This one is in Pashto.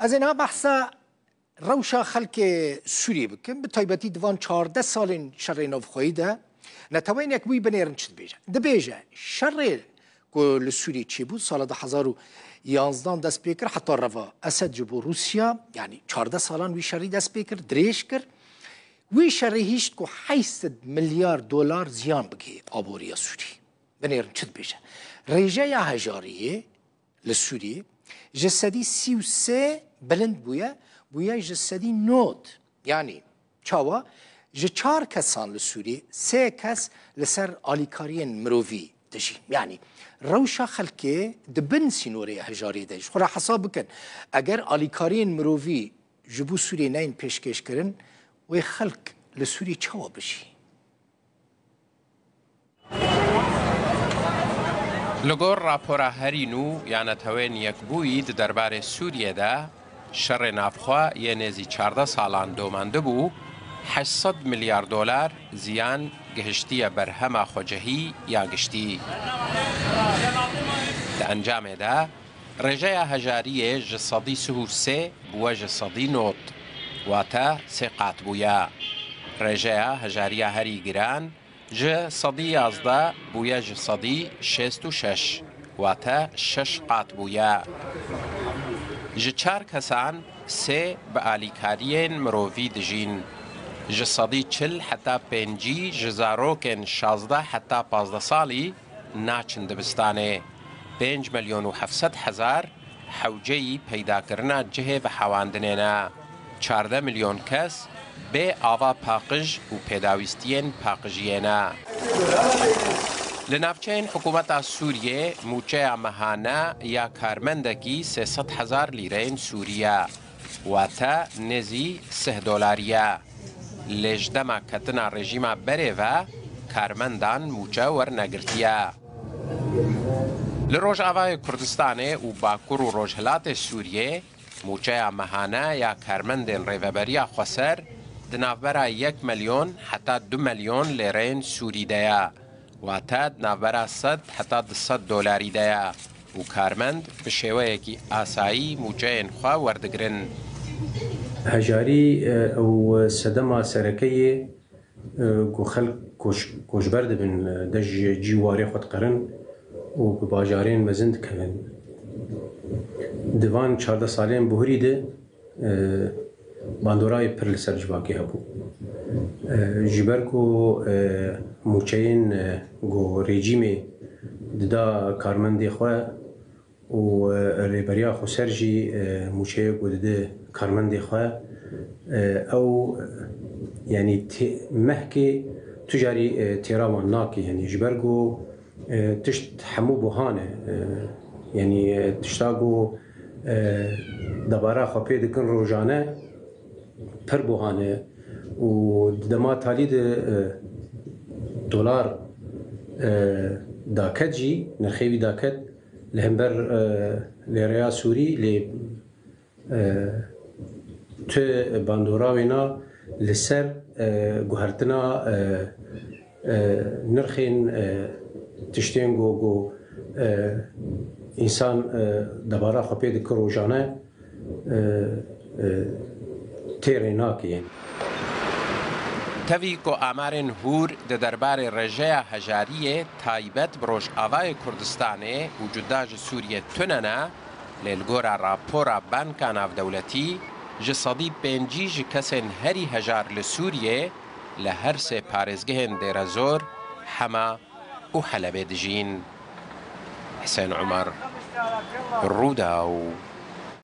از اینا بحثا روشا خلق سوریه بکن به تایبتی دوان 14 سال شر نوخوی ده نتوین یک بوی بنیرن چید بیجه ده بیجه شر که سوریه چی بود سال 2011 دست بیکر حتی روا اسد جبو روسیا یعنی 14 سالان وی شری دست بیکر دریش کر وی شری هیشت که 800 میلیارد دلار زیان بگی آبوریا سوریه بنیرن چید بیجه ریجه یا هجاریه لسوریه جسدی 33 بلند بویا جسدی نود یعنی چاوا جه 4 کسان لسوری 3 کس لسر آلیکارین مروفی دجی یعنی روشا خلکه دبن سینوری هجاری دج خورا حساب بکن اگر آلیکارین مروفی جبو سوری نین پیشکش کرن و خلق لسوری چاوا بشی لگور راپورا هرینو یعنی توین یک بوید درباره سوریه ده شر نافخوا یه نزی 14 سالان دومانده بو 800 میلیارد دلار زیان گهشتی برهم خوجهی یا گشتی ده انجام ده رجای هجاری جسدی 33 بو جسدی نوت واتا سقات بویا رجای هجاری هری گران جسدی 11 بویا جسدی 66 واتا 6 قات بویا ji 4 kesan 3 bi alîkariyên mirovî dijîn. Ji sedî 40 heta 5 ji zarokên 16 heta 15 salî naçin dibistanê. 5 milyon û 700 hezar hewceyî peydakirina cihê ve hewandinê ne. 14 milyon kes bê ava paqij û pêdawîstiyên paqijiyê ne. Li navçeyên hikûmeta Sûriyê mûçeya mehane ya karmendekî 300 hezar lîreyên Sûriye wate nêzî 3 dolariye. Lê ji dema ketina rejîma berê ve karmendan mûçe wernegirtiye. Li Rojavayê Kurdistanê û Bakur û Rojhilatê Sûriyê mûçeya mehane ya karmendên rêveberiya Xweser di navbera 1 milyon heta 2 milyon lêreyên Sûrî de ye. واتد نوبرا 100 حتی 200 دلاری دیا و کارمند به شیوه کی آسایی موچه خوا وردگرن. هجاری او صدمه سرکیه کو خلق کوشبرد بن دج جواری خود قرن و باجارین مزند کن. دیوان 14 سالین بهری ده باندورای پرل سرجواکی هبو. جبرکو موچین گو رژیم ددا کارمندی خو و ریبریا خو سرجی موچه گو دده کارمندی خو او یعنی مهکی تجاری تیراوان ناکی یعنی جبرکو تشت حمو بوهانه یعنی تشتاگو دبارا خو پیدکن روزانه پر بوهانه و دما تالید دلار داکت جی نرخیوی داکت لهمبر لیریا سوری لی تو باندوراوینا لسر گوهرتنا نرخین تشتین گو انسان دبارا خپید کروجانه تیریناکیین تاوی کو آمارن هور ده دربار رجای هجاریه تایبت بروش آوای کردستانه و جداج سوریه تننه لیلگورا راپورا بانکان آف دولتی جسادی 5 کسین هری هجار لسوریه لهر سه پارزگهن دیر زور حما و حلبه دجین. حسین عمر رودا و